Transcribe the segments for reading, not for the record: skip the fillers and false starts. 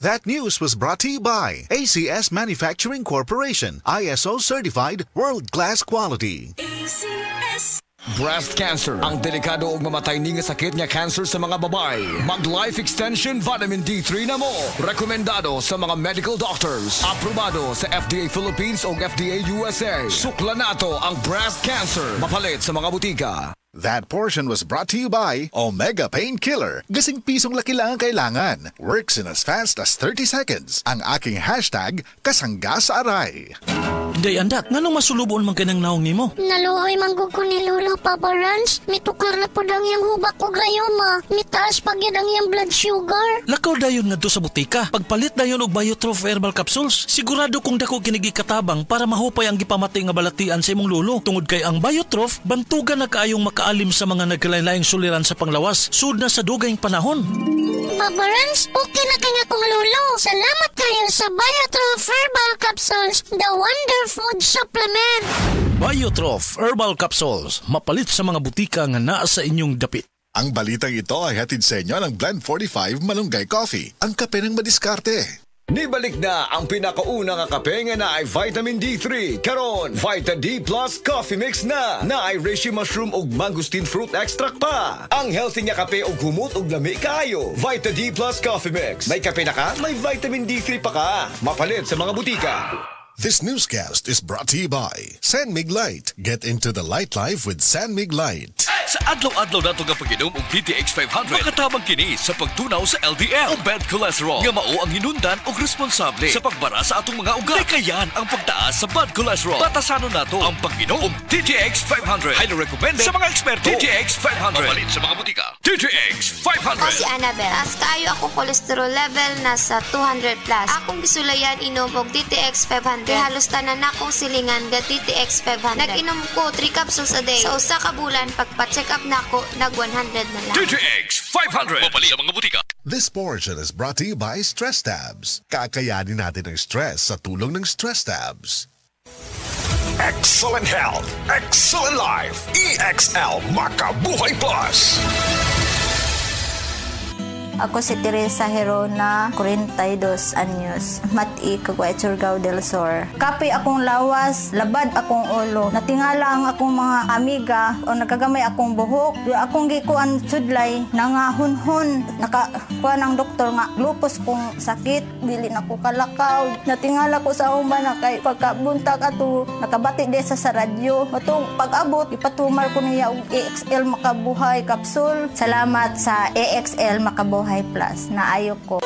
That news was brought to you by ACS Manufacturing Corporation, ISO certified, world-class quality. ACS. Breast cancer, ang delikado ug mamatay ni nga sakit nga cancer sa mga babae. Mag Life Extension Vitamin D3 na mo. Rekomendado sa mga medical doctors. Aprobado sa FDA Philippines ug FDA USA. Sukla nato ang breast cancer. Mapalit sa mga butika. That portion was brought to you by Omega Painkiller. Gasing pisong laki lang ang kailangan. Works in as fast as 30 seconds. Ang aking hashtag, kasangga sa aray. Day andak, nganong masulubon man kanang naong nimo? Naluoy manggug ko ni Lolo, Papa Rans. Mitukar na po ang iyang hubak ko grayoma. Mitaas pag yan ang iyang blood sugar. Lakaw dayon nga sa butika. Pagpalit dayon og Biotrof Herbal Capsules. Sigurado kung dako kinigi katabang para mahupay ang gipamatay nga balatian sa imong lolo. Tungod kay ang Biotrof, bantugan na kaayong makaalim sa mga nagkalain-laing suliran sa panglawas. Sud na sa dugayng panahon. Papa Rans, okay na kaya kong lolo. Salamat kayo sa Biotrof Herbal Capsules, the Wonder Food Supplement. Biotrof Herbal Capsules. Mapalit sa mga butika nga naa sa inyong dapit. Ang balitang ito ay hatid sa inyo ng Blend 45 Malunggay Coffee, ang kape ng madiskarte. Nibalik na ang pinakauna nga kape nga na ay Vitamin D3. Karon, Vita D Plus Coffee Mix na ay reishi mushroom ug mangosteen fruit extract pa. Ang healthy nga kape ug humot ug lami kaayo. Vita D Plus Coffee Mix. May kape na ka, may Vitamin D3 pa ka. Mapalit sa mga butika. This newscast is brought to you by San Mig Light. Get into the light life with San Mig Light. Sa adlaw-adlaw nato nga pag-inom og DTX 500, makatabang kini sa pagtunaw sa LDL o bad cholesterol nga mao ang hinundan og responsable sa pagbara sa atong mga ugat. Kayan ang pagtaas sa bad cholesterol. Batasanon nato ang pag-inom og DTX 500. Highly recommended sa mga eksperto. DTX 500. Mapalit sa mga butika. DTX 500. Ako si Annabel. As kaayo ako cholesterol level nasa 200 plus. Akong bisulayan inom og DTX 500. Kaya halos tanan akong silingan ga DTX 500. Nag-inom ko 3 capsules a day. Sa usa ka bulan pagpa-check up nako nag 100 na lang. DTX 500. Mapalit sa mga butika. This portion is brought to you by Stress Tabs. Kakayanin natin ang stress sa tulong ng Stress Tabs. Excellent health, excellent life. EXL Makabuhay Plus. Ako si Teresa Herona, 42 anyos. Mati, Kagway, Surigao del Sur. Kape akong lawas, labad akong ulo. Natingala ang akong mga amiga o nakagamay akong buhok. Akong gikuan sudlay, nangahunhon. Nakakuha ng doktor nga, lupus kong sakit. Dili na ko kalakaw. Natingala ko sa umba na kay pagkabuntag ato, nakabati de sa radyo. Matong pag-abot, ipatumar ko niya og EXL Makabuhay Capsule. Salamat sa EXL Makabuhay Plus na ayok ko.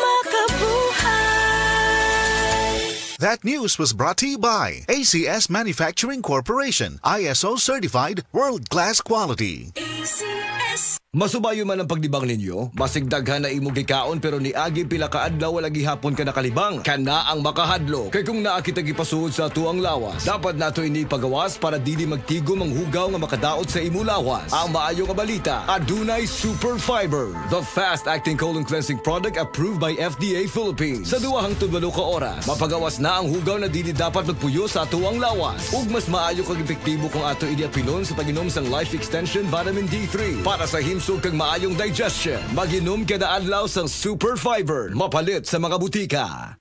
That news was brought to you by ACS Manufacturing Corporation, ISO certified, world-class quality. ACS. Masubayo man ang pagdibang ninyo, basig daghan na imong gikaon pero niagi pila ka adlaw wala gihapon ka nakalibang. Kana ang makahadlo. Kay kung naa kita gipasuod sa tuang lawas, dapat nato ini pagawas para dili magtigom ang hugaw nga makadaot sa imo lawas. Ang maayo nga balita, adunay Super Fiber, the fast-acting colon cleansing product approved by FDA Philippines. Sa 2 hangtod 8 ka oras, mapagawas na ang hugaw na dili dapat magpuyo sa tuang lawas. Ug mas maayo kag epektibo kung ato ini apilon sa pag-inom sang Life Extension Vitamin D3 para sa himsog kag maayong digestion. Mag-inom kada adlaw sang Super Fiber. Mapalit sa mga butika.